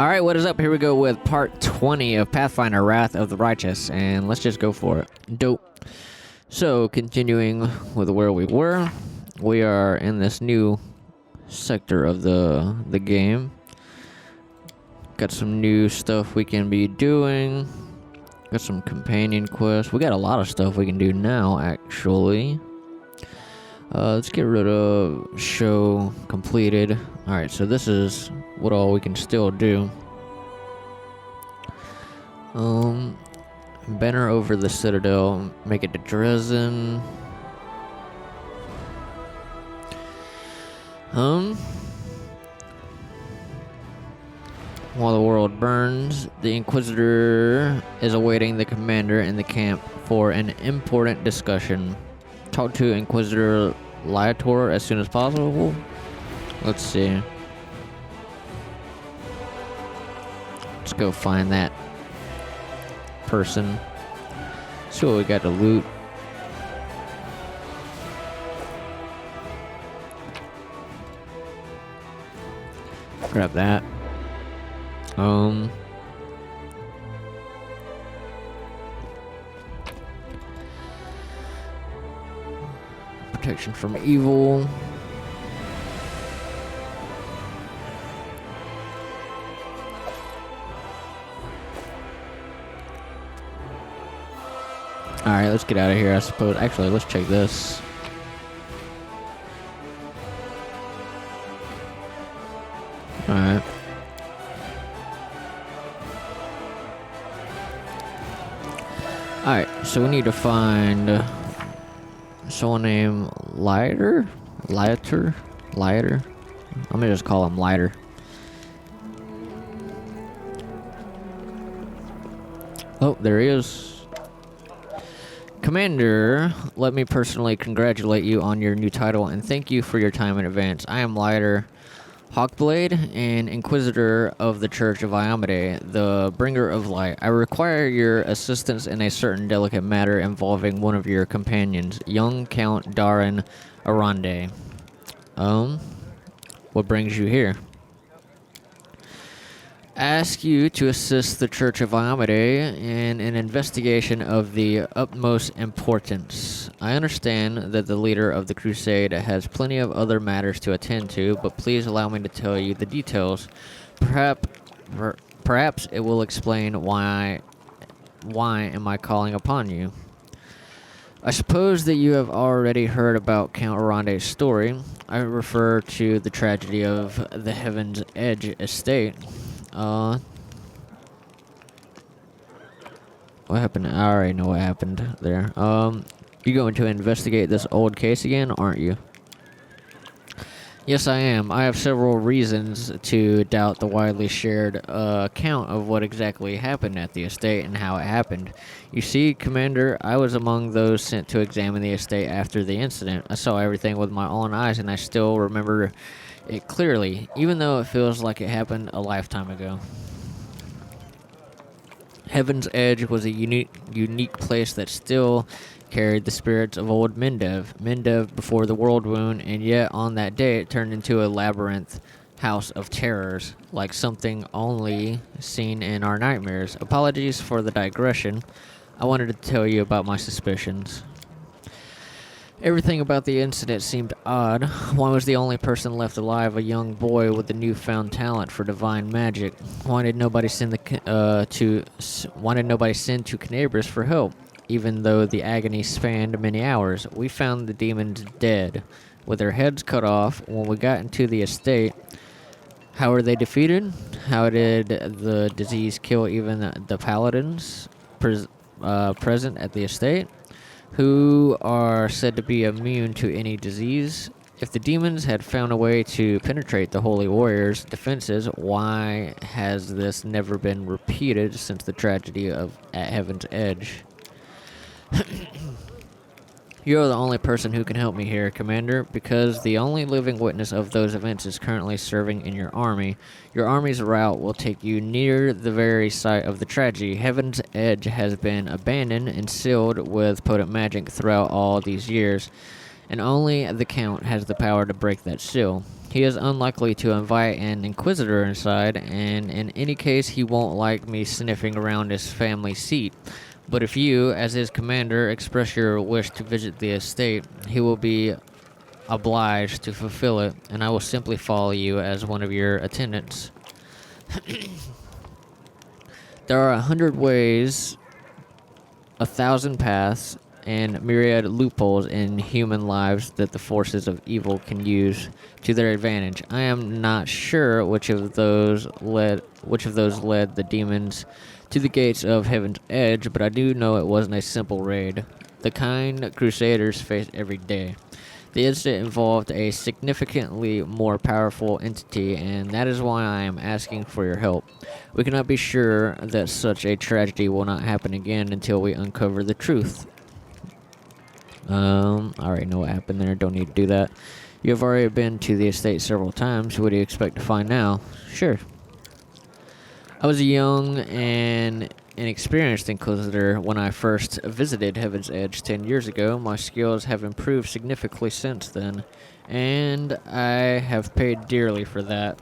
Alright, what is up? Here we go with part 20 of Pathfinder, Wrath of the Righteous, and let's just go for it. Dope. So, continuing with where we were, we are in this new sector of the game. Got some new stuff we can be doing. Got some companion quests. We got a lot of stuff we can do now, actually. Let's get rid of show completed. Alright, so this is what all we can still do. Banner over the Citadel, make it to Dresden. While the world burns, the Inquisitor is awaiting the commander in the camp for an important discussion. Talk to Inquisitor Liator as soon as possible. Let's see. Let's go find that person. See what we got to loot. Grab that. Protection from evil. Alright, let's get out of here, I suppose. Actually, let's check this. Alright. Alright, so we need to find someone named Liator? I'm gonna just call him Liator. Oh, there he is. Commander, let me personally congratulate you on your new title and thank you for your time in advance. I am Liator Hawkblade, and Inquisitor of the Church of Iomade, the Bringer of Light. I require your assistance in a certain delicate matter involving one of your companions, young Count Darin Arande. What brings you here? Ask you to assist the Church of Iomade in an investigation of the utmost importance. I understand that the leader of the crusade has plenty of other matters to attend to, but please allow me to tell you the details. Perhaps it will explain why am I calling upon you. I suppose that you have already heard about Count Arande's story. I refer to the tragedy of the Heaven's Edge estate. What happened? I already know what happened there. You going to investigate this old case again, aren't you? Yes, I am. I have several reasons to doubt the widely shared account of what exactly happened at the estate and how it happened. You see, Commander, I was among those sent to examine the estate after the incident. I saw everything with my own eyes, and I still remember it clearly, even though it feels like it happened a lifetime ago. Heaven's Edge was a unique place that still carried the spirits of old Mendev before the world wound, and yet on that day it turned into a labyrinth house of terrors, like something only seen in our nightmares. Apologies for the digression. I wanted to tell you about my suspicions. Everything about the incident seemed odd. Why was the only person left alive a young boy with a newfound talent for divine magic? Why did nobody send to Canabras for help? Even though the agony spanned many hours, we found the demons dead, with their heads cut off. When we got into the estate, how were they defeated? How did the disease kill even the paladins present at the estate, who are said to be immune to any disease? If the demons had found a way to penetrate the holy warriors' defenses, why has this never been repeated since the tragedy at Heaven's Edge? You're the only person who can help me here, Commander, because the only living witness of those events is currently serving in your army. Your army's route will take you near the very site of the tragedy. Heaven's Edge has been abandoned and sealed with potent magic throughout all these years, and only the Count has the power to break that seal. He is unlikely to invite an inquisitor inside, and in any case, he won't like me sniffing around his family seat. But if you, as his commander, express your wish to visit the estate, he will be obliged to fulfill it, and I will simply follow you as one of your attendants. There are 100 ways, 1,000 paths, and myriad loopholes in human lives that the forces of evil can use to their advantage. I am not sure which of those led the demons to the gates of Heaven's Edge, but I do know it wasn't a simple raid, the kind Crusaders face every day. The incident involved a significantly more powerful entity, and that is why I am asking for your help. We cannot be sure that such a tragedy will not happen again until we uncover the truth. I already know what happened there. Don't need to do that. You have already been to the estate several times. What do you expect to find now? Sure. I was a young and inexperienced inquisitor when I first visited Heaven's Edge 10 years ago. My skills have improved significantly since then, and I have paid dearly for that.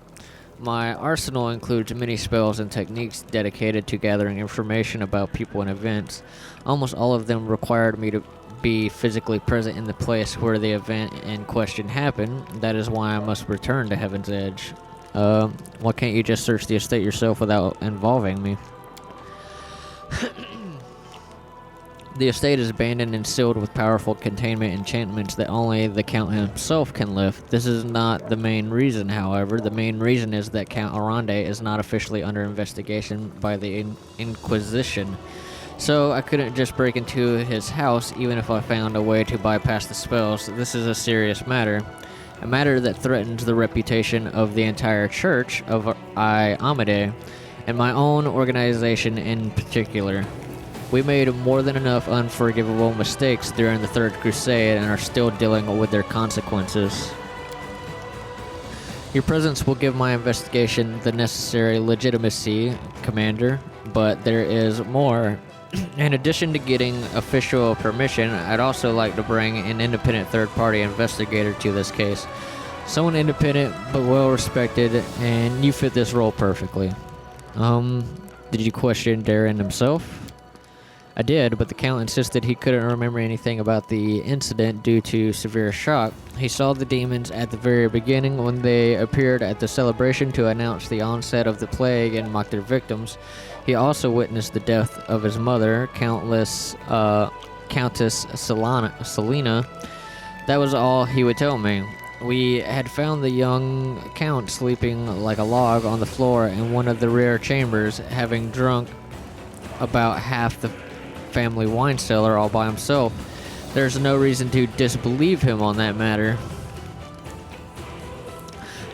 My arsenal includes many spells and techniques dedicated to gathering information about people and events. Almost all of them required me to be physically present in the place where the event in question happened. That is why I must return to Heaven's Edge. Why can't you just search the estate yourself without involving me? The estate is abandoned and sealed with powerful containment enchantments that only the Count himself can lift. This is not the main reason, however. The main reason is that Count Arande is not officially under investigation by the Inquisition. So I couldn't just break into his house even if I found a way to bypass the spells. This is a serious matter. A matter that threatens the reputation of the entire Church of Amade, and my own organization in particular. We made more than enough unforgivable mistakes during the Third Crusade and are still dealing with their consequences. Your presence will give my investigation the necessary legitimacy, Commander, but there is more. In addition to getting official permission, I'd also like to bring an independent third-party investigator to this case. Someone independent but well-respected, and you fit this role perfectly. Did you question Darren himself? I did, but the Count insisted he couldn't remember anything about the incident due to severe shock. He saw the demons at the very beginning when they appeared at the celebration to announce the onset of the plague and mock their victims. He also witnessed the death of his mother, Countess Selina. That was all he would tell me. We had found the young Count sleeping like a log on the floor in one of the rear chambers, having drunk about half the family wine cellar all by himself. There's no reason to disbelieve him on that matter.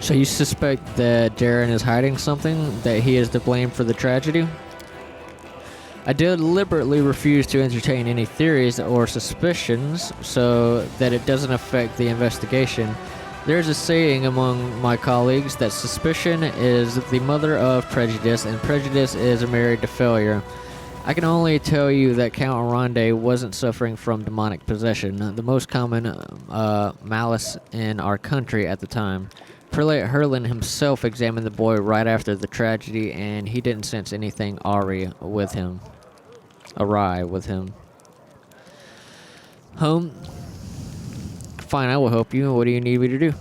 So you suspect that Darren is hiding something? That he is to blame for the tragedy? I deliberately refuse to entertain any theories or suspicions so that it doesn't affect the investigation. There's a saying among my colleagues that suspicion is the mother of prejudice, and prejudice is married to failure. I can only tell you that Count Arande wasn't suffering from demonic possession, the most common malice in our country at the time. Prelate Herlin himself examined the boy right after the tragedy, and he didn't sense anything awry with him. Fine, I will help you. What do you need me to do?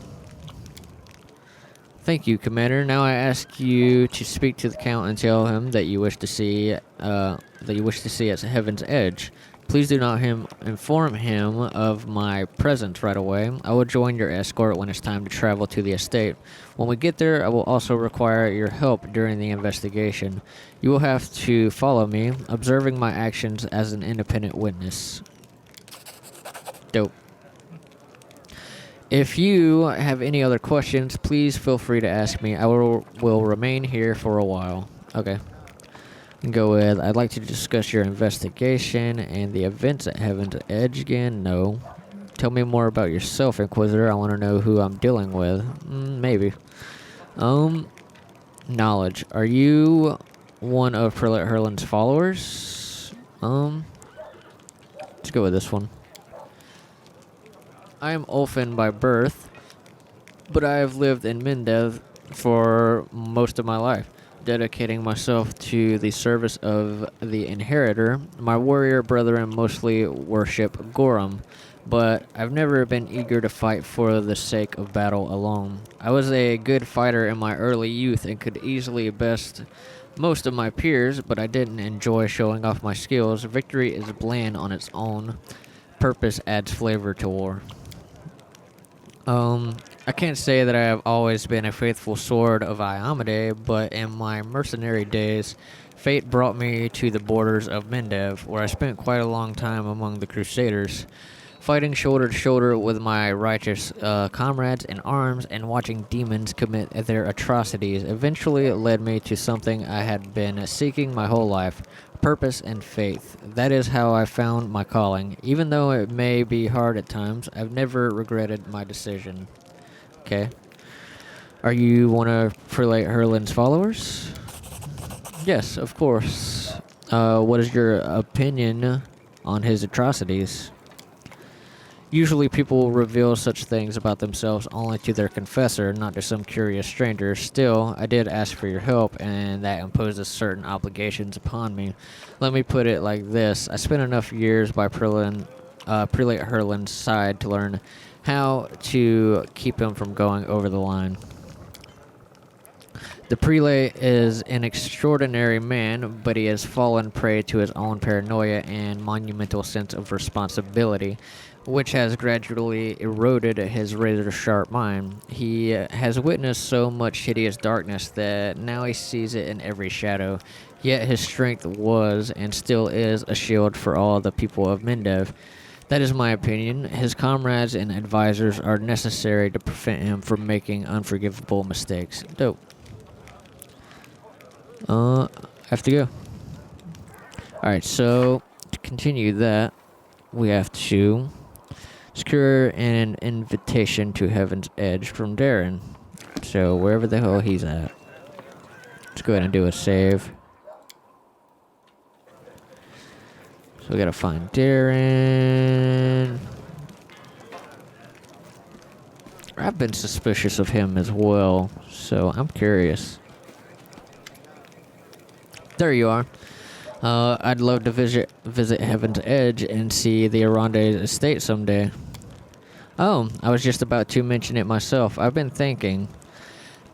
Thank you, Commander. Now I ask you to speak to the Count and tell him that you wish to see at Heaven's Edge. Please do not inform him of my presence right away. I will join your escort when it's time to travel to the estate. When we get there, I will also require your help during the investigation. You will have to follow me, observing my actions as an independent witness. Dope. If you have any other questions, please feel free to ask me. I will remain here for a while. Okay. Go with, I'd like to discuss your investigation and the events at Heaven's Edge again. No. Tell me more about yourself, Inquisitor. I want to know who I'm dealing with. Maybe. Knowledge. Are you one of Prelate Herlin's followers? Let's go with this one. I am Ulfin by birth, but I have lived in Mindev for most of my life, dedicating myself to the service of the Inheritor. My warrior brethren mostly worship Gorum, but I've never been eager to fight for the sake of battle alone. I was a good fighter in my early youth and could easily best most of my peers, but I didn't enjoy showing off my skills. Victory is bland on its own. Purpose adds flavor to war. I can't say that I have always been a faithful sword of Iamade, but in my mercenary days, fate brought me to the borders of Mendev, where I spent quite a long time among the Crusaders, fighting shoulder to shoulder with my righteous comrades in arms and watching demons commit their atrocities. Eventually, it led me to something I had been seeking my whole life: purpose and faith. That is how I found my calling. Even though it may be hard at times, I've never regretted my decision. Okay. Are you one of Prelate Herlin's followers? Yes, of course. What is your opinion on his atrocities? Usually people reveal such things about themselves only to their confessor, not to some curious stranger. Still, I did ask for your help, and that imposes certain obligations upon me. Let me put it like this. I spent enough years by Prelate Herlin's side to learn how to keep him from going over the line. The prelate is an extraordinary man, but he has fallen prey to his own paranoia and monumental sense of responsibility, which has gradually eroded his razor-sharp mind. He has witnessed so much hideous darkness that now he sees it in every shadow. Yet his strength was, and still is, a shield for all the people of Mendev. That is my opinion. His comrades and advisors are necessary to prevent him from making unforgivable mistakes. Dope. I have to go. Alright, so to continue that, we have to secure an invitation to Heaven's Edge from Darren. So wherever the hell he's at. Let's go ahead and do a save. So we gotta find Darren. I've been suspicious of him as well, so I'm curious. There you are. I'd love to visit Heaven's Edge and see the Aronde estate someday. Oh, I was just about to mention it myself. I've been thinking.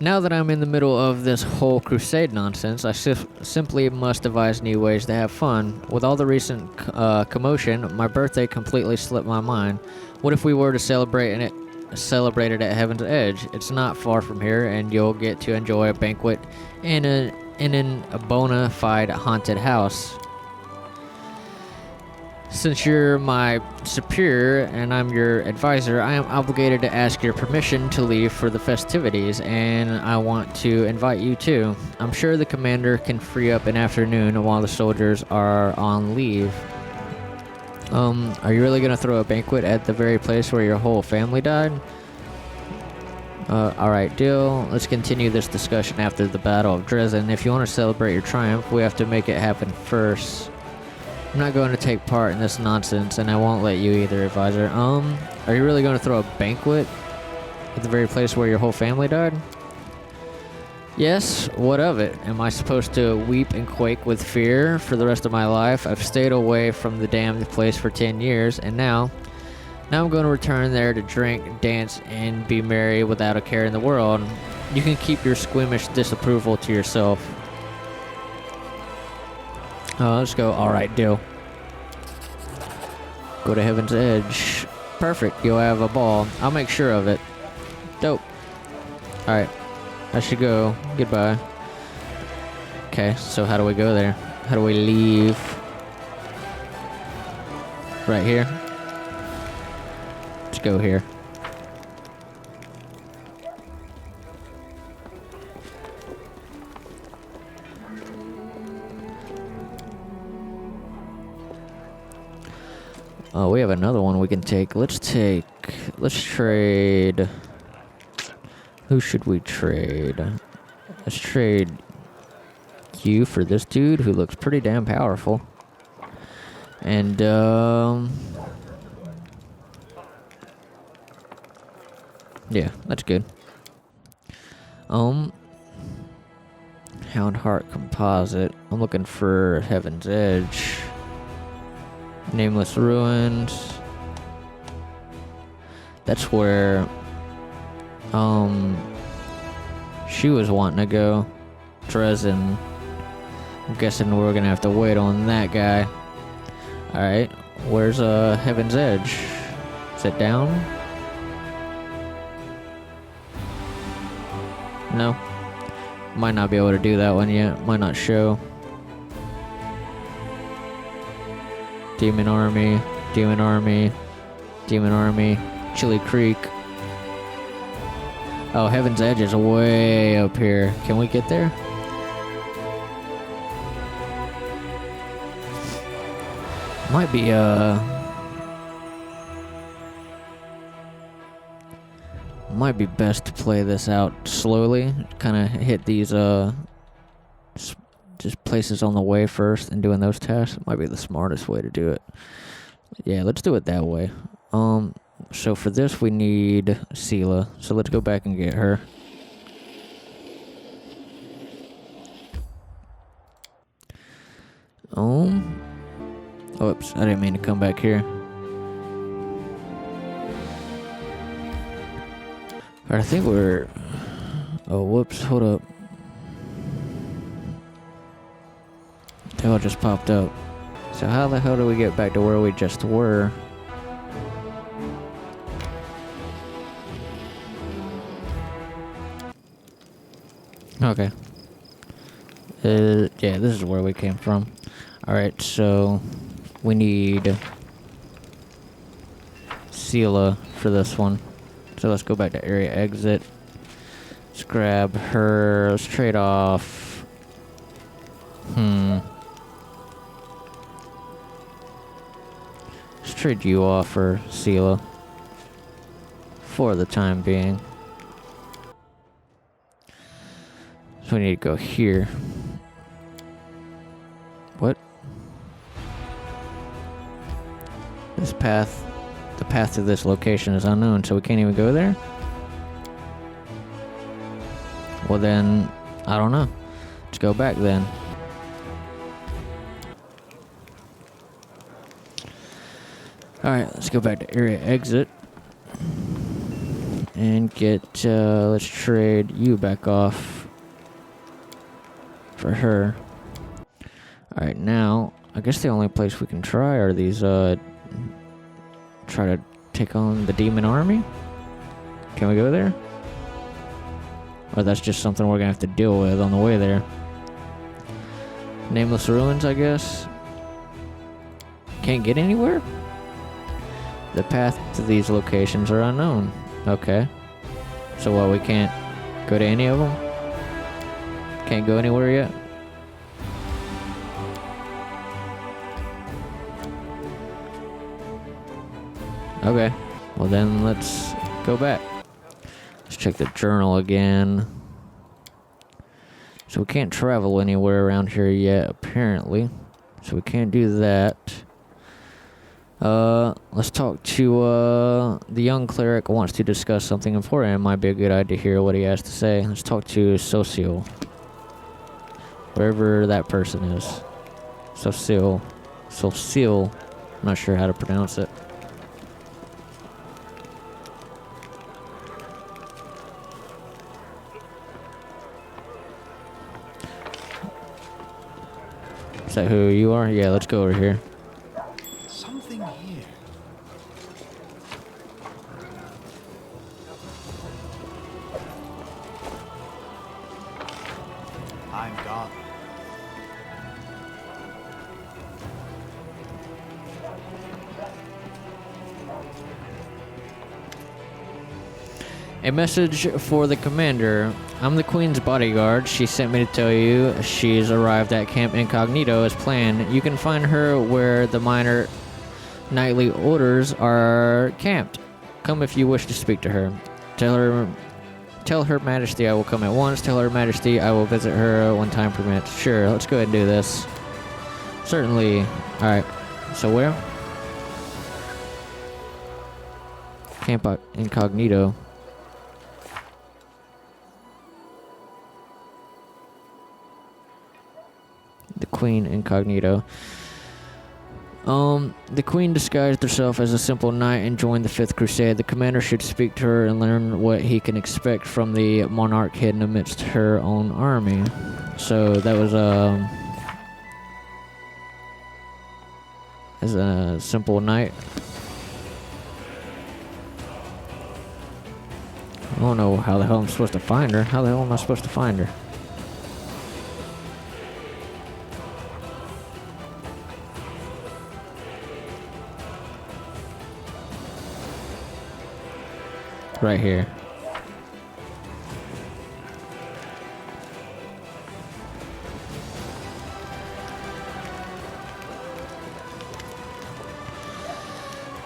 Now that I'm in the middle of this whole crusade nonsense, I simply must devise new ways to have fun. With all the recent commotion, my birthday completely slipped my mind. What if we were to celebrate it at Heaven's Edge? It's not far from here, and you'll get to enjoy a banquet in a bona fide haunted house. Since you're my superior and I'm your advisor, I am obligated to ask your permission to leave for the festivities, and I want to invite you too. I'm sure the commander can free up an afternoon while the soldiers are on leave. Are you really gonna throw a banquet at the very place where your whole family died? Alright, deal. Let's continue this discussion after the Battle of Dresden. If you want to celebrate your triumph, we have to make it happen first. I'm not going to take part in this nonsense, and I won't let you either, advisor. Are you really going to throw a banquet at the very place where your whole family died? Yes, what of it? Am I supposed to weep and quake with fear for the rest of my life? I've stayed away from the damned place for 10 years, and now I'm going to return there to drink, dance, and be merry without a care in the world. You can keep your squeamish disapproval to yourself. Let's go. Alright, deal. Go to Heaven's Edge. Perfect. You'll have a ball. I'll make sure of it. Dope. Alright. I should go. Goodbye. Okay, so how do we go there? How do we leave? Right here? Let's go here. Oh, we have another one we can take. Let's trade. Who should we trade? Let's trade you for this dude who looks pretty damn powerful. And, yeah, that's good. Um, Hound Heart Composite. I'm looking for Heaven's Edge. Nameless Ruins. That's where, she was wanting to go. Dresden. I'm guessing we're gonna have to wait on that guy. Alright, where's, Heaven's Edge? Is it down? No. Might not be able to do that one yet. Might not show. Demon Army, Demon Army, Demon Army, Chili Creek. Oh, Heaven's Edge is way up here. Can we get there? Might be, might be best to play this out slowly. Kind of hit these, just places on the way first and doing those tasks. Might be the smartest way to do it. Yeah, let's do it that way. So for this we need Sela. So let's go back and get her. Oops, I didn't mean to come back here. Alright, I think we're... Oh, whoops, hold up. They all just popped up. So how the hell do we get back to where we just were? Okay. Yeah, this is where we came from. Alright, so... we need... Sela for this one. So let's go back to area exit. Let's grab her. Let's trade off... Let's trade you off for Sela. For the time being. So we need to go here. What? This path... The path to this location is unknown, so we can't even go there? Well then, I don't know. Let's go back then. Alright, let's go back to area exit. And get, let's trade you back off for her. Alright, now, I guess the only place we can try are these, try to take on the demon army? Can we go there? Or that's just something we're gonna have to deal with on the way there. Nameless Ruins, I guess? Can't get anywhere? The path to these locations are unknown. Okay. So what, we can't go to any of them? Can't go anywhere yet? Okay, well then let's go back. Let's check the journal again. So we can't travel anywhere around here yet, apparently. So we can't do that. Let's talk to, the young cleric wants to discuss something important. It might be a good idea to hear what he has to say. Let's talk to Socio. Wherever that person is. Socio. I'm not sure how to pronounce it. Is that who you are? Yeah, let's go over here. Something here. I'm gone. A message for the commander. I'm the Queen's bodyguard. She sent me to tell you she's arrived at Camp Incognito as planned. You can find her where the minor nightly orders are camped. Come if you wish to speak to her. Tell her Majesty I will come at once. Tell her Majesty I will visit her when time permits. Sure, let's go ahead and do this. Certainly. Alright, so where? Camp Incognito. The Queen Incognito. The Queen disguised herself as a simple knight and joined the Fifth Crusade. The commander should speak to her and learn what he can expect from the monarch hidden amidst her own army. So that was as a simple knight. I don't know how the hell I'm supposed to find her. How the hell am I supposed to find her? Right here.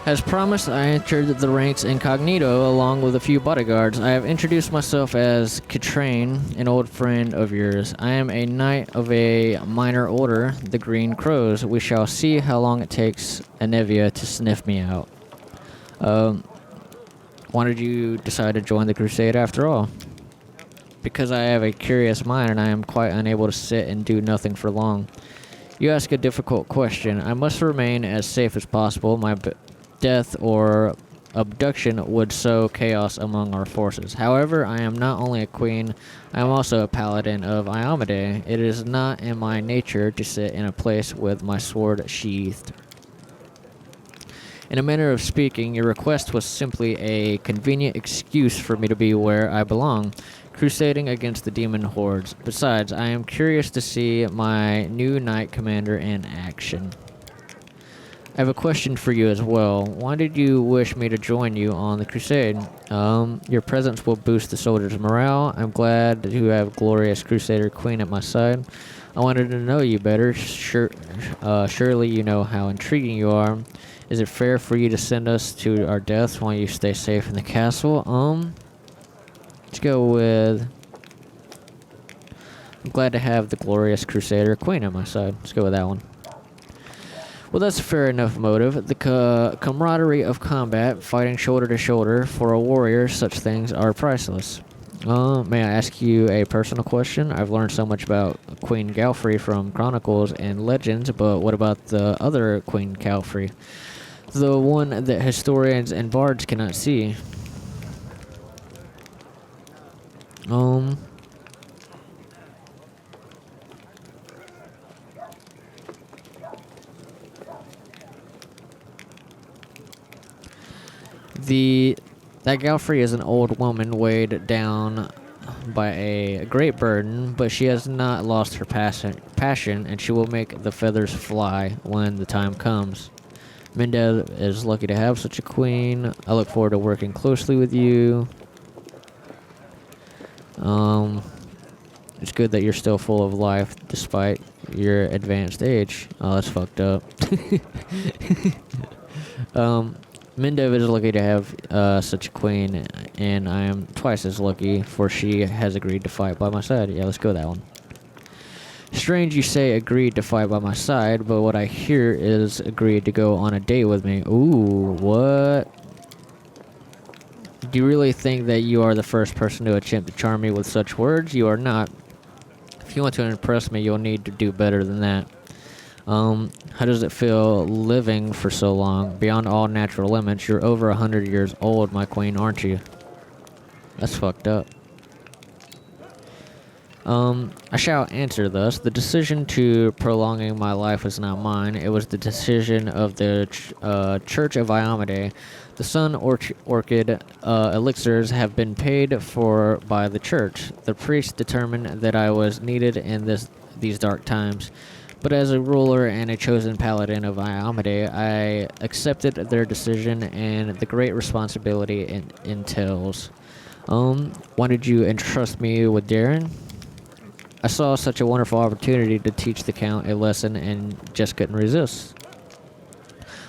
As promised, I entered the ranks incognito along with a few bodyguards. I have introduced myself as Katrain, an old friend of yours. I am a knight of a minor order, the Green Crows. We shall see how long it takes Anevia to sniff me out. Why did you decide to join the crusade after all? Because I have a curious mind and I am quite unable to sit and do nothing for long. You ask a difficult question. I must remain as safe as possible. My death or abduction would sow chaos among our forces. However, I am not only a queen, I am also a paladin of Iomade. It is not in my nature to sit in a place with my sword sheathed. In a manner of speaking, your request was simply a convenient excuse for me to be where I belong, crusading against the demon hordes. Besides, I am curious to see my new knight commander in action. I have a question for you as well. Why did you wish me to join you on the crusade? Your presence will boost the soldiers' morale. I'm glad to have glorious Crusader Queen at my side. I wanted to know you better. Surely you know how intriguing you are. Is it fair for you to send us to our deaths while you stay safe in the castle? Let's go with... I'm glad to have the glorious Crusader Queen at my side. Let's go with that one. Well, that's a fair enough motive. The camaraderie of combat, fighting shoulder to shoulder, for a warrior, such things are priceless. May I ask you a personal question? I've learned so much about Queen Galfrey from chronicles and legends, but what about the other Queen Galfrey? The one that historians and bards cannot see. That Galfrey is an old woman weighed down by a great burden, but she has not lost her passion, and she will make the feathers fly when the time comes. Mindev is lucky to have such a queen. I look forward to working closely with you. It's good that you're still full of life despite your advanced age. Oh, that's fucked up. Mindev is lucky to have such a queen, and I am twice as lucky, for she has agreed to fight by my side. Yeah, let's go with that one. Strange you say agreed to fight by my side, but what I hear is agreed to go on a date with me. Ooh, what? Do you really think that you are the first person to attempt to charm me with such words? You are not. If you want to impress me, you'll need to do better than that. How does it feel living for so long? Beyond all natural limits, you're over 100 years old, my queen, aren't you? That's fucked up. I shall answer thus. The decision to prolonging my life was not mine. It was the decision of the Church of Iomade. The sun orchid elixirs have been paid for by the church. The priest determined that I was needed in these dark times. But as a ruler and a chosen paladin of Iomade, I accepted their decision and the great responsibility it entails. Why did you entrust me with Darren? I saw such a wonderful opportunity to teach the Count a lesson and just couldn't resist.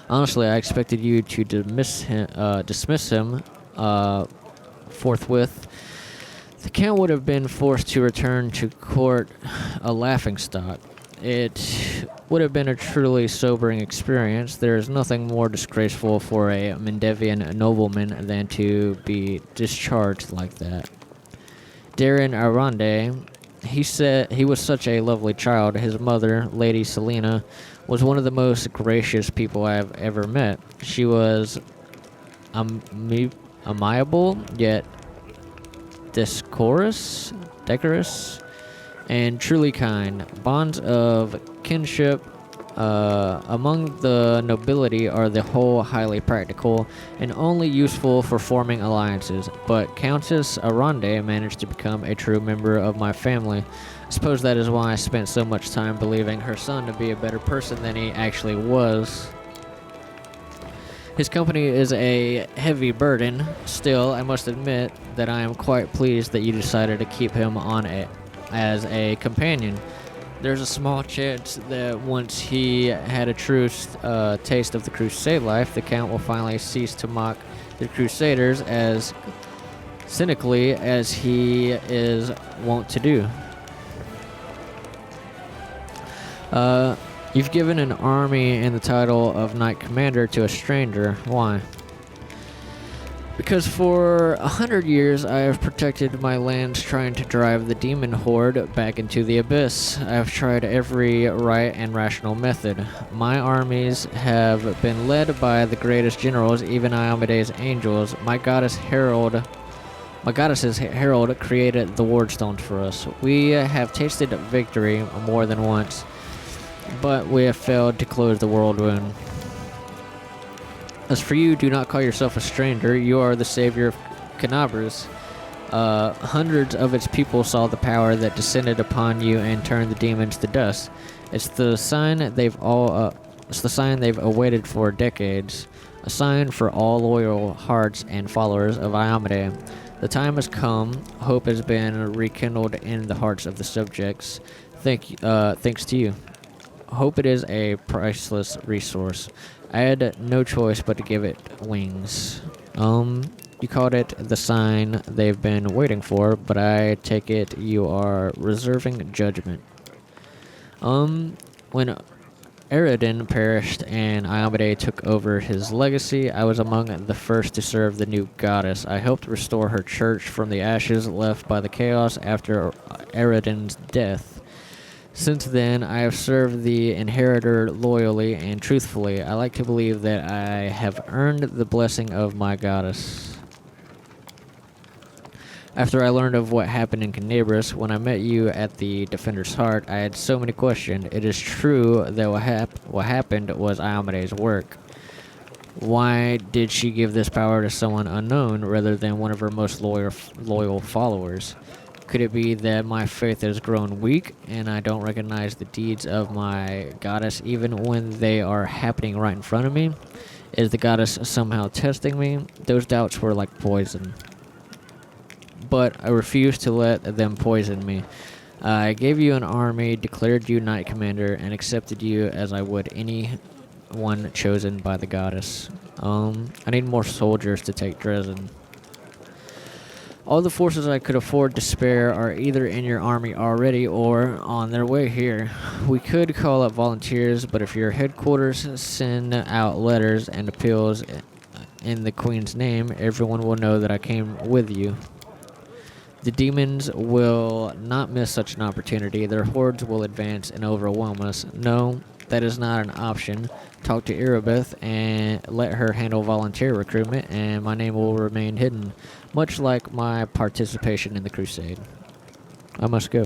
Honestly, I expected you to dismiss him forthwith. The Count would have been forced to return to court a laughingstock. It would have been a truly sobering experience. There is nothing more disgraceful for a Mendevian nobleman than to be discharged like that. Darren Arande He said he was such a lovely child. His mother, Lady Selena, was one of the most gracious people I have ever met. She was amiable, yet decorous, and truly kind. Bonds of kinship among the nobility are the whole highly practical and only useful for forming alliances, but Countess Aronde managed to become a true member of my family. I suppose that is why I spent so much time believing her son to be a better person than he actually was. His company is a heavy burden. Still, I must admit that I am quite pleased that you decided to keep him on as a companion. There's a small chance that once he had a true taste of the crusade life, the Count will finally cease to mock the Crusaders as cynically as he is wont to do. You've given an army and the title of Knight Commander to a stranger. Why? Because for 100 years I have protected my lands trying to drive the demon horde back into the abyss. I have tried every right and rational method. My armies have been led by the greatest generals, even Iomede's angels. My goddess's herald created the wardstones for us. We have tasted victory more than once, but we have failed to close the world wound. As for you, do not call yourself a stranger. You are the savior of Canabras. Hundreds of its people saw the power that descended upon you and turned the demons to dust. It's the sign they've awaited for decades. A sign for all loyal hearts and followers of Iomade. The time has come. Hope has been rekindled in the hearts of the subjects. Thanks to you. Hope it is a priceless resource. I had no choice but to give it wings. You called it the sign they've been waiting for, but I take it you are reserving judgment. When Eridan perished and Iomade took over his legacy, I was among the first to serve the new goddess. I helped restore her church from the ashes left by the chaos after Eridan's death. Since then, I have served the inheritor loyally and truthfully. I like to believe that I have earned the blessing of my goddess. After I learned of what happened in Canabras, when I met you at the Defender's Heart, I had so many questions. It is true that what happened was Iomede's work. Why did she give this power to someone unknown rather than one of her most loyal followers? Could it be that my faith has grown weak and I don't recognize the deeds of my goddess even when they are happening right in front of me? Is the goddess somehow testing me? Those doubts were like poison. But I refused to let them poison me. I gave you an army, declared you Knight Commander, and accepted you as I would anyone chosen by the goddess. I need more soldiers to take Dresden. All the forces I could afford to spare are either in your army already or on their way here. We could call up volunteers, but if your headquarters send out letters and appeals in the Queen's name, everyone will know that I came with you. The demons will not miss such an opportunity. Their hordes will advance and overwhelm us. No, that is not an option. Talk to Irabeth and let her handle volunteer recruitment, and my name will remain hidden, much like my participation in the crusade. I must go.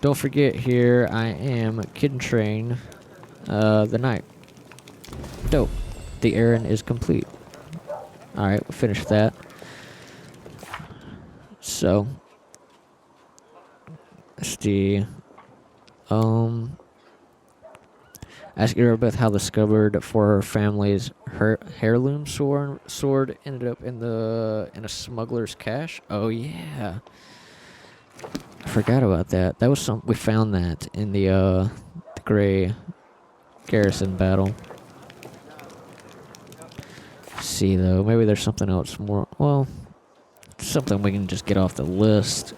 Don't forget, here I am, Kintrain, the knight. Dope. The errand is complete. Alright, we'll finish that. So, let's see. Ask Irabeth how the scabbard for her family's heirloom sword ended up in a smuggler's cache. Oh yeah, I forgot about that. That was we found that in the Grey Garrison battle. Let's see though, maybe there's something else more. Well, something we can just get off the list.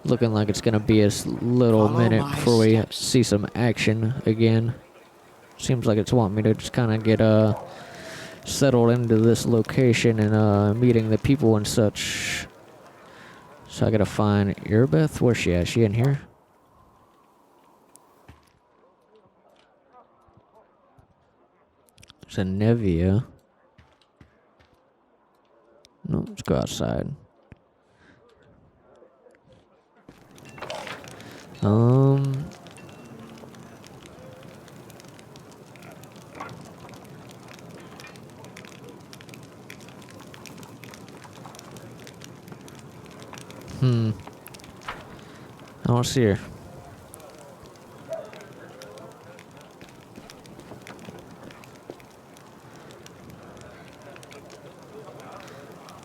Looking like it's gonna be a little minute before we see some action again. Seems like it's wanting me to just kind of get settled into this location and meeting the people and such. So I gotta find Irbeth. Where's she at? She in here? There's a Nevia. No, let's go outside. I don't see her.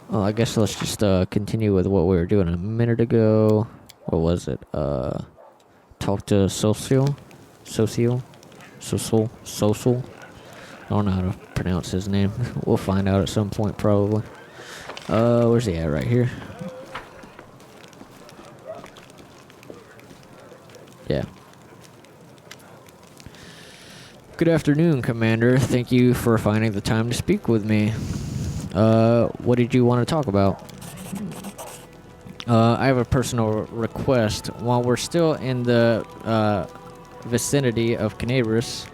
Well, I guess let's just continue with what we were doing a minute ago. What was it? Talk to Social? Social? Social? I don't know how to pronounce his name. We'll find out at some point, probably. Where's he at? Right here? Yeah. Good afternoon, Commander. Thank you for finding the time to speak with me. What did you want to talk about? I have a personal request. While we're still in the vicinity of Canabris,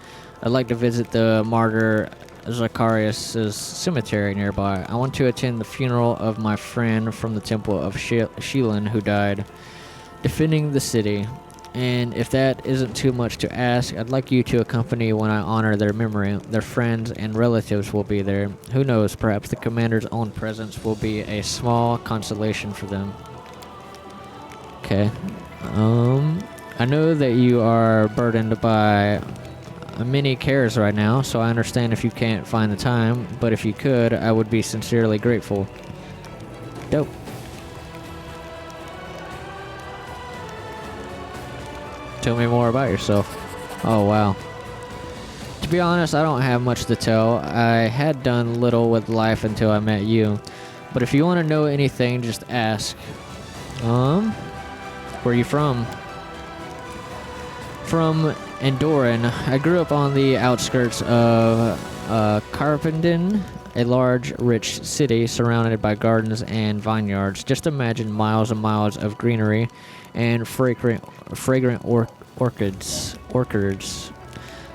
I'd like to visit the martyr Zacharias' cemetery nearby. I want to attend the funeral of my friend from the Temple of Sheelan who died defending the city. And if that isn't too much to ask, I'd like you to accompany when I honor their memory. Their friends and relatives will be there. Who knows, perhaps the commander's own presence will be a small consolation for them. Okay. I know that you are burdened by many cares right now, so I understand if you can't find the time, but if you could, I would be sincerely grateful. Dope. Tell me more about yourself. Oh, wow. To be honest, I don't have much to tell. I had done little with life until I met you. But if you want to know anything, just ask. Where are you from? From Endoran. I grew up on the outskirts of Carpendon, a large, rich city surrounded by gardens and vineyards. Just imagine miles and miles of greenery and fragrant orchids.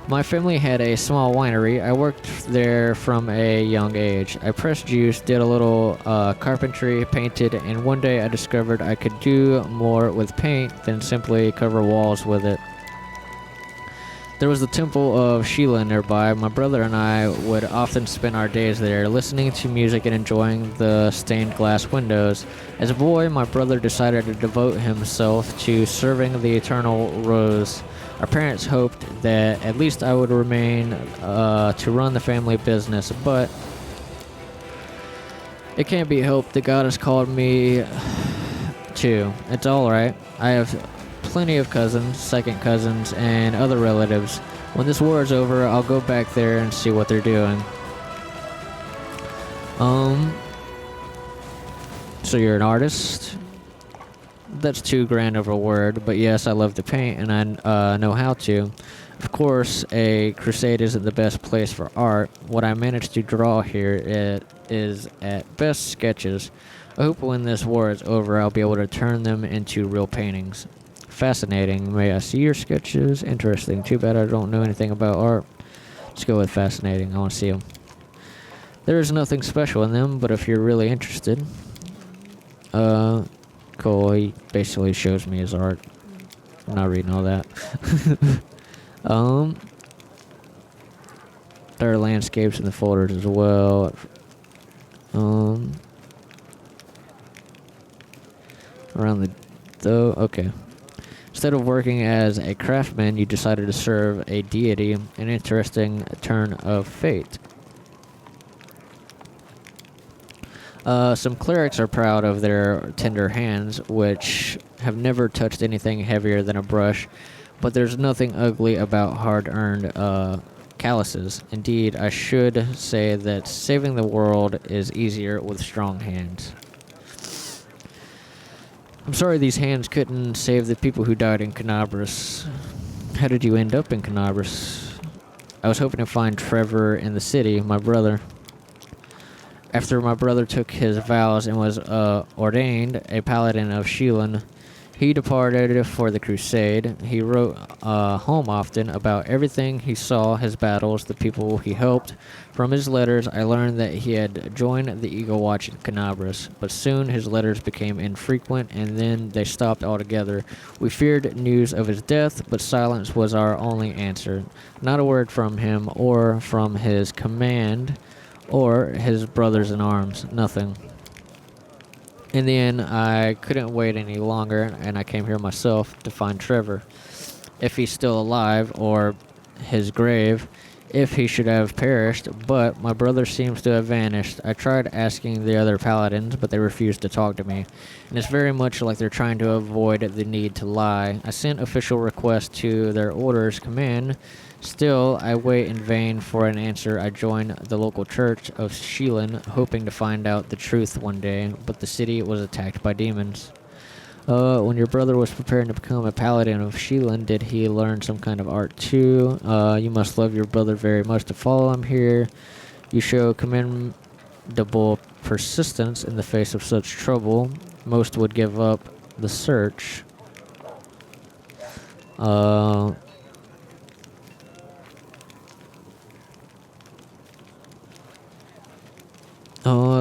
My family had a small winery. I worked there from a young age. I pressed juice, did a little carpentry, painted, and one day I discovered I could do more with paint than simply cover walls with it. There was the Temple of Sheila nearby. My brother and I would often spend our days there, listening to music and enjoying the stained glass windows. As a boy, my brother decided to devote himself to serving the Eternal Rose. Our parents hoped that at least I would remain to run the family business, but it can't be helped. The God has called me too. It's alright. I have plenty of cousins, second cousins, and other relatives. When this war is over, I'll go back there and see what they're doing. So you're an artist? That's too grand of a word, but yes, I love to paint, and I know how to. Of course, a crusade isn't the best place for art. What I managed to draw here is at best sketches. I hope when this war is over, I'll be able to turn them into real paintings. Fascinating. May I see your sketches? Interesting. Too bad I don't know anything about art. Let's go with fascinating. I want to see them. There is nothing special in them, but if you're really interested. Cool. He basically shows me his art. I'm not reading all that. There are landscapes in the folders as well. Around okay. Instead of working as a craftsman, you decided to serve a deity, an interesting turn of fate. Some clerics are proud of their tender hands, which have never touched anything heavier than a brush, but there's nothing ugly about hard-earned calluses. Indeed, I should say that saving the world is easier with strong hands. I'm sorry these hands couldn't save the people who died in Canabris. How did you end up in Canabris? I was hoping to find Trevor in the city, my brother. After my brother took his vows and was ordained a paladin of Sheelan, he departed for the crusade. He wrote home often about everything he saw, his battles, the people he helped. From his letters, I learned that he had joined the Eagle Watch in Canabras, but soon his letters became infrequent and then they stopped altogether. We feared news of his death, but silence was our only answer. Not a word from him or from his command or his brothers in arms. Nothing. In the end, I couldn't wait any longer, and I came here myself to find Trevor. If he's still alive, or his grave, if he should have perished, but my brother seems to have vanished. I tried asking the other paladins, but they refused to talk to me, and it's very much like they're trying to avoid the need to lie. I sent official requests to their orders command. Still, I wait in vain for an answer. I join the local church of Sheelan, hoping to find out the truth one day, but the city was attacked by demons. When your brother was preparing to become a paladin of Sheelan, did he learn some kind of art too? You must love your brother very much to follow him here. You show commendable persistence in the face of such trouble. Most would give up the search.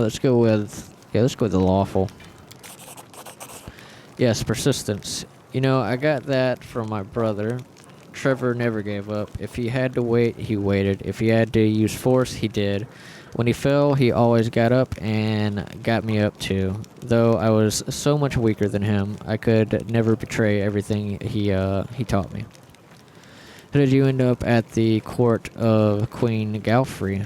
Let's go with the lawful. Yes, persistence. You know, I got that from my brother. Trevor never gave up. If he had to wait, he waited. If he had to use force, he did. When he fell, he always got up and got me up too. Though I was so much weaker than him, I could never betray everything he taught me. How did you end up at the court of Queen Galfrey?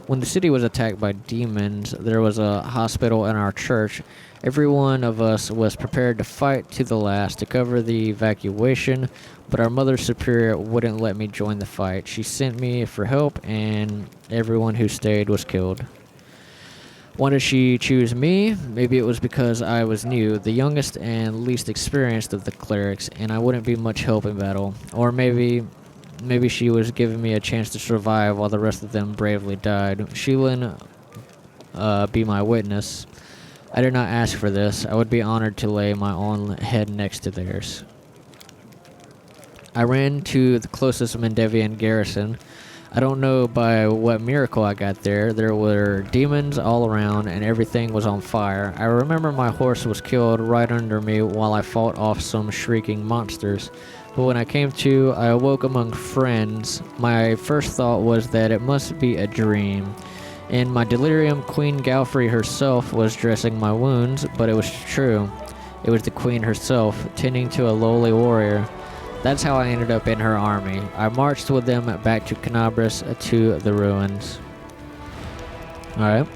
When the city was attacked by demons, there was a hospital in our church. Every one of us was prepared to fight to the last to cover the evacuation, but our Mother Superior wouldn't let me join the fight. She sent me for help, and everyone who stayed was killed. Why did she choose me? Maybe it was because I was new, the youngest and least experienced of the clerics, and I wouldn't be much help in battle. Or maybe she was giving me a chance to survive while the rest of them bravely died. Sheelan, be my witness. I did not ask for this. I would be honored to lay my own head next to theirs. I ran to the closest Mendevian garrison. I don't know by what miracle I got there. There were demons all around and everything was on fire. I remember my horse was killed right under me while I fought off some shrieking monsters. But when I came to, I awoke among friends. My first thought was that it must be a dream. In my delirium, Queen Galfrey herself was dressing my wounds, but it was true. It was the queen herself, tending to a lowly warrior. That's how I ended up in her army. I marched with them back to Canabras to the ruins. Alright.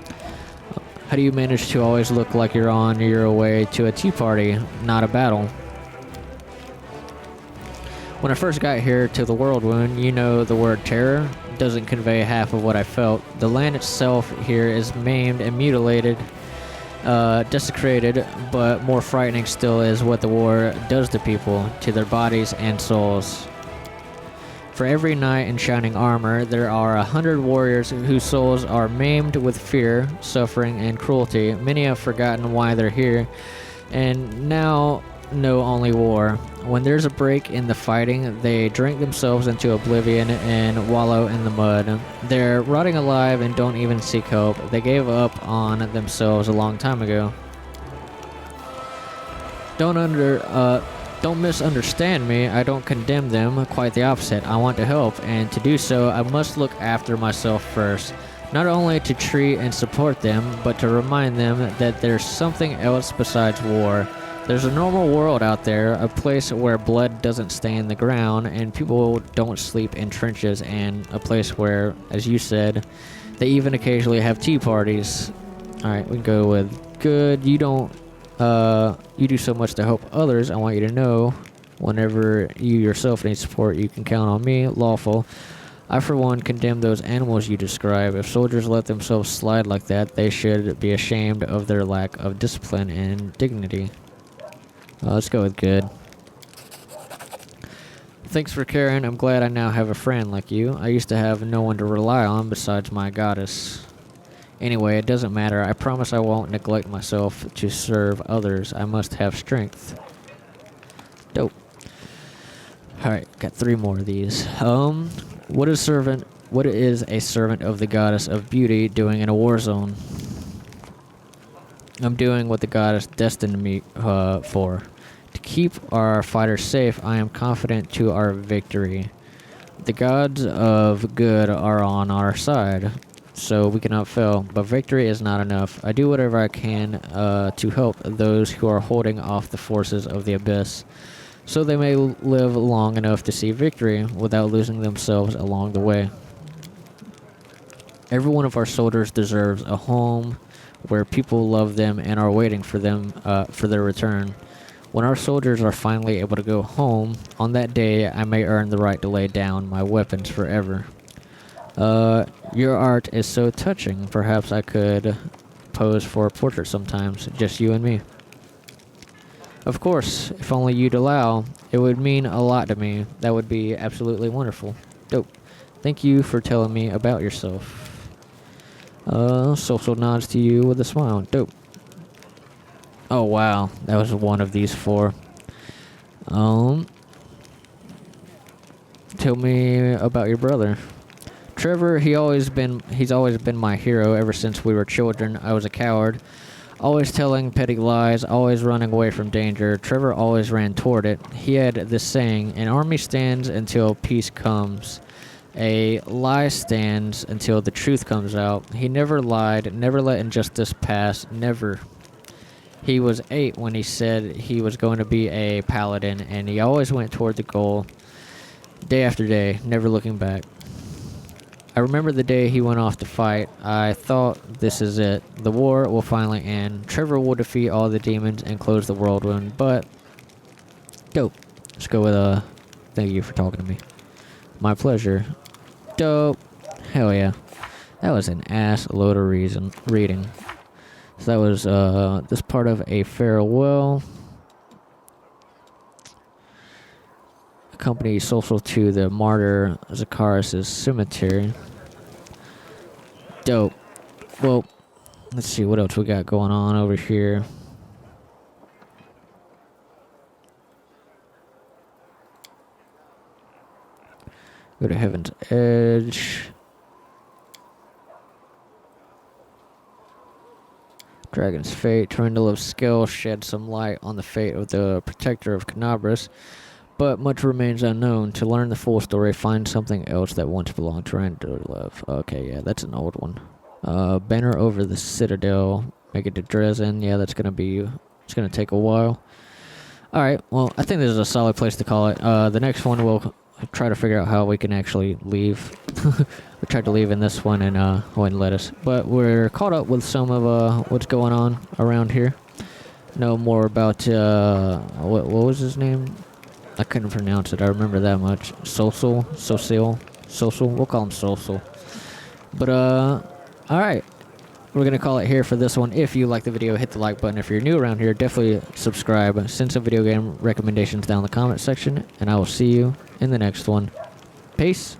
How do you manage to always look like you're on your way to a tea party, not a battle? When I first got here to the World Wound, you know the word terror doesn't convey half of what I felt. The land itself here is maimed and mutilated, desecrated, but more frightening still is what the war does to people, to their bodies and souls. For every knight in shining armor, there are 100 warriors whose souls are maimed with fear, suffering, and cruelty. Many have forgotten why they're here, and now know only war. When there's a break in the fighting, they drink themselves into oblivion and wallow in the mud. They're rotting alive and don't even seek help. They gave up on themselves a long time ago. Don't misunderstand me. I don't condemn them. Quite the opposite. I want to help, and to do so, I must look after myself first. Not only to treat and support them, but to remind them that there's something else besides war. There's a normal world out there, a place where blood doesn't stain the ground and people don't sleep in trenches, and a place where, as you said, they even occasionally have tea parties. Alright, we can go with good. You do so much to help others. I want you to know, whenever you yourself need support, you can count on me. Lawful. I, for one, condemn those animals you describe. If soldiers let themselves slide like that, they should be ashamed of their lack of discipline and dignity. Let's go with good. Thanks for caring. I'm glad I now have a friend like you. I used to have no one to rely on besides my goddess. Anyway, it doesn't matter. I promise I won't neglect myself to serve others. I must have strength. Dope. Alright, got 3 more of these. What is a servant of the goddess of beauty doing in a war zone? I'm doing what the goddess destined me for. To keep our fighters safe, I am confident to our victory. The gods of good are on our side, so we cannot fail, but victory is not enough. I do whatever I can to help those who are holding off the forces of the abyss, so they may live long enough to see victory without losing themselves along the way. Every one of our soldiers deserves a home where people love them and are waiting for them for their return. When our soldiers are finally able to go home, on that day I may earn the right to lay down my weapons forever. Your art is so touching. Perhaps I could pose for a portrait sometimes, just you and me. Of course, if only you'd allow, it would mean a lot to me. That would be absolutely wonderful. Dope. Thank you for telling me about yourself. Social nods to you with a smile. Dope. Oh wow, that was one of these 4. Tell me about your brother. Trevor, he's always been my hero ever since we were children. I was a coward, always telling petty lies, always running away from danger. Trevor always ran toward it. He had this saying, an army stands until peace comes. A lie stands until the truth comes out. He never lied, never let injustice pass, never. He was 8 when he said he was going to be a paladin, and he always went toward the goal, day after day, never looking back. I remember the day he went off to fight. I thought, this is it. The war will finally end. Trevor will defeat all the demons and close the world wound, but... Dope. Let's go with, thank you for talking to me. My pleasure. Dope. Hell yeah. That was an ass load of reading. So that was this part of a farewell. Accompany social to the martyr Zacchaeus' cemetery. Dope. Well, let's see what else we got going on over here. Go to Heaven's Edge. Dragon's Fate. Trindle of Skill shed some light on the fate of the protector of Canabras, but much remains unknown. To learn the full story, find something else that once belonged to Randolph. Okay, yeah, that's an old one. Banner over the Citadel. Make it to Dresden. Yeah, it's gonna take a while. Alright, well, I think this is a solid place to call it. The next one we'll try to figure out how we can actually leave. We tried to leave in this one and wouldn't let us. But we're caught up with some of what's going on around here. Know more about what was his name? I couldn't pronounce it. I remember that much. Social. We'll call him Social. But alright. We're gonna call it here for this one. If you like the video, hit the like button. If you're new around here, definitely subscribe. Send some video game recommendations down in the comment section, and I will see you in the next one. Peace.